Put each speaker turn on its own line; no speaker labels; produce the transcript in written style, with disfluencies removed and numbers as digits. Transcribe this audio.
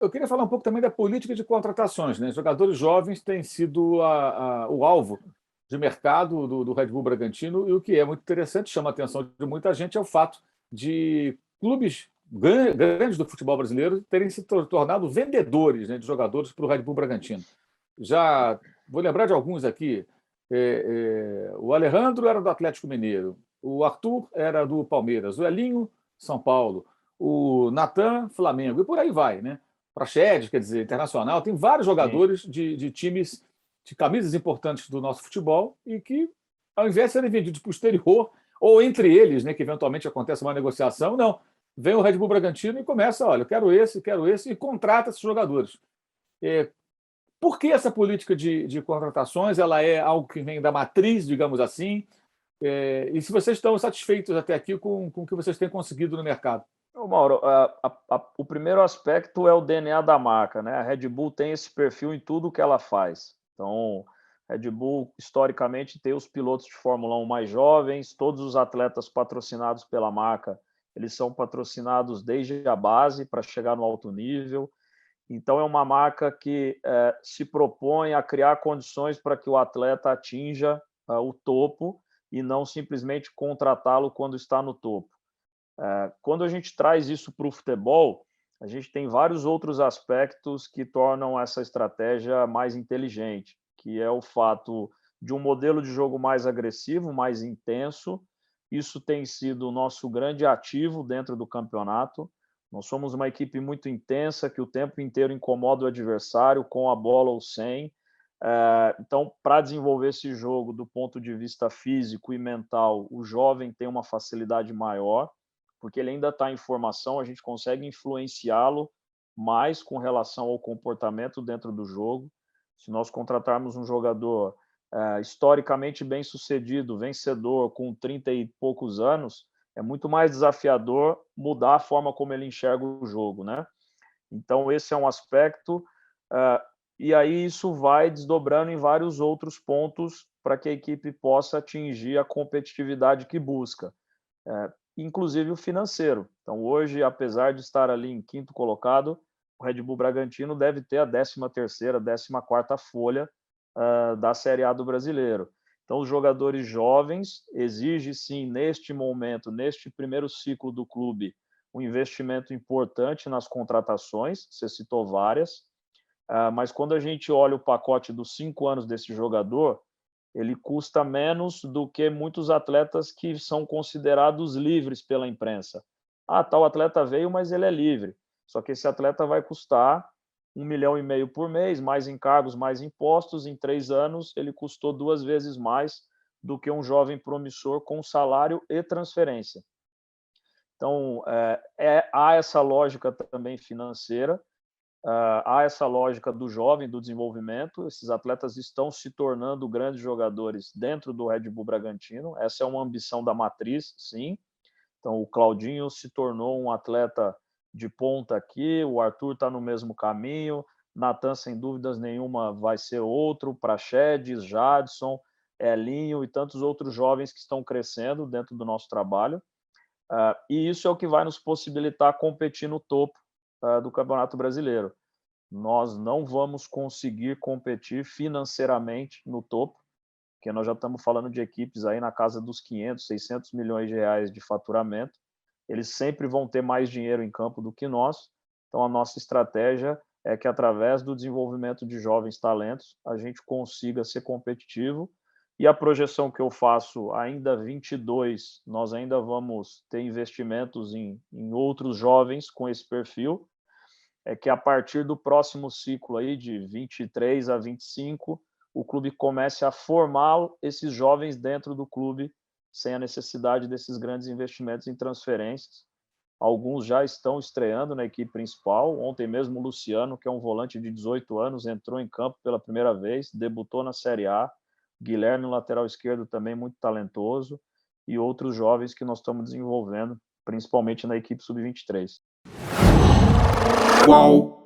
Eu queria falar um pouco também da política de contratações, né? Jogadores jovens têm sido o alvo de mercado do Red Bull Bragantino, e o que é muito interessante, chama a atenção de muita gente, é o fato de clubes grandes do futebol brasileiro terem se tornado vendedores, né, de jogadores para o Red Bull Bragantino. Já vou lembrar de alguns aqui. O Alejandro era do Atlético Mineiro, o Arthur era do Palmeiras, o Elinho, São Paulo, o Natan, Flamengo, e por aí vai, né? Praxedes, quer dizer, Internacional, tem vários
Sim.
jogadores de times de camisas importantes do nosso futebol e que, ao invés de serem vendidos para o exterior, ou entre eles, né, que eventualmente acontece uma negociação, não. Vem o Red Bull Bragantino e começa, olha, eu quero esse, e contrata esses jogadores. É, por que essa política de contratações? Ela é algo que vem da matriz, digamos assim, e se vocês estão satisfeitos até aqui com o que vocês têm conseguido no mercado?
Ô, Mauro, o primeiro aspecto é o DNA da marca, né? A Red Bull tem esse perfil em tudo que ela faz. Então, Red Bull, historicamente, tem os pilotos de Fórmula 1 mais jovens, todos os atletas patrocinados pela marca, eles são patrocinados desde a base para chegar no alto nível. Então, é uma marca que se propõe a criar condições para que o atleta atinja o topo e não simplesmente contratá-lo quando está no topo. Quando a gente traz isso para o futebol, a gente tem vários outros aspectos que tornam essa estratégia mais inteligente, que é o fato de um modelo de jogo mais agressivo, mais intenso. Isso tem sido o nosso grande ativo dentro do campeonato. Nós somos uma equipe muito intensa, que o tempo inteiro incomoda o adversário, com a bola ou sem. Então, para desenvolver esse jogo do ponto de vista físico e mental, o jovem tem uma facilidade maior, porque ele ainda está em formação, a gente consegue influenciá-lo mais com relação ao comportamento dentro do jogo. Se nós contratarmos um jogador historicamente bem sucedido, vencedor, com 30 e poucos anos, é muito mais desafiador mudar a forma como ele enxerga o jogo, né? Então, esse é um aspecto, e aí isso vai desdobrando em vários outros pontos para que a equipe possa atingir a competitividade que busca, inclusive o financeiro. Então, hoje, apesar de estar ali em quinto colocado, o Red Bull Bragantino deve ter a 13ª, 14ª folha da Série A do Brasileiro. Então, os jogadores jovens exigem, sim, neste momento, neste primeiro ciclo do clube, um investimento importante nas contratações, você citou várias, mas quando a gente olha o pacote dos 5 anos desse jogador, ele custa menos do que muitos atletas que são considerados livres pela imprensa. Tal atleta veio, mas ele é livre. Só que esse atleta vai custar 1,5 milhão por mês, mais encargos, mais impostos. Em 3 anos, ele custou 2 vezes mais do que um jovem promissor com salário e transferência. Então, há essa lógica também financeira, há essa lógica do jovem, do desenvolvimento. Esses atletas estão se tornando grandes jogadores dentro do Red Bull Bragantino. Essa é uma ambição da matriz, sim. Então, o Claudinho se tornou um atleta de ponta aqui, o Arthur está no mesmo caminho, Natan, sem dúvidas nenhuma, vai ser outro, Praxedes, Jadson, Elinho e tantos outros jovens que estão crescendo dentro do nosso trabalho. E isso é o que vai nos possibilitar competir no topo do Campeonato Brasileiro. Nós não vamos conseguir competir financeiramente no topo, porque nós já estamos falando de equipes aí na casa dos 500, 600 milhões de reais de faturamento. Eles sempre vão ter mais dinheiro em campo do que nós. Então, a nossa estratégia é que, através do desenvolvimento de jovens talentos, a gente consiga ser competitivo. E a projeção que eu faço, ainda 22, nós ainda vamos ter investimentos em outros jovens com esse perfil, é que a partir do próximo ciclo aí, de 23 a 25, o clube comece a formar esses jovens dentro do clube, sem a necessidade desses grandes investimentos em transferências. Alguns já estão estreando na equipe principal. Ontem mesmo o Luciano, que é um volante de 18 anos, entrou em campo pela primeira vez, debutou na Série A. Guilherme, lateral esquerdo, também muito talentoso, e outros jovens que nós estamos desenvolvendo, principalmente na equipe sub-23.
Qual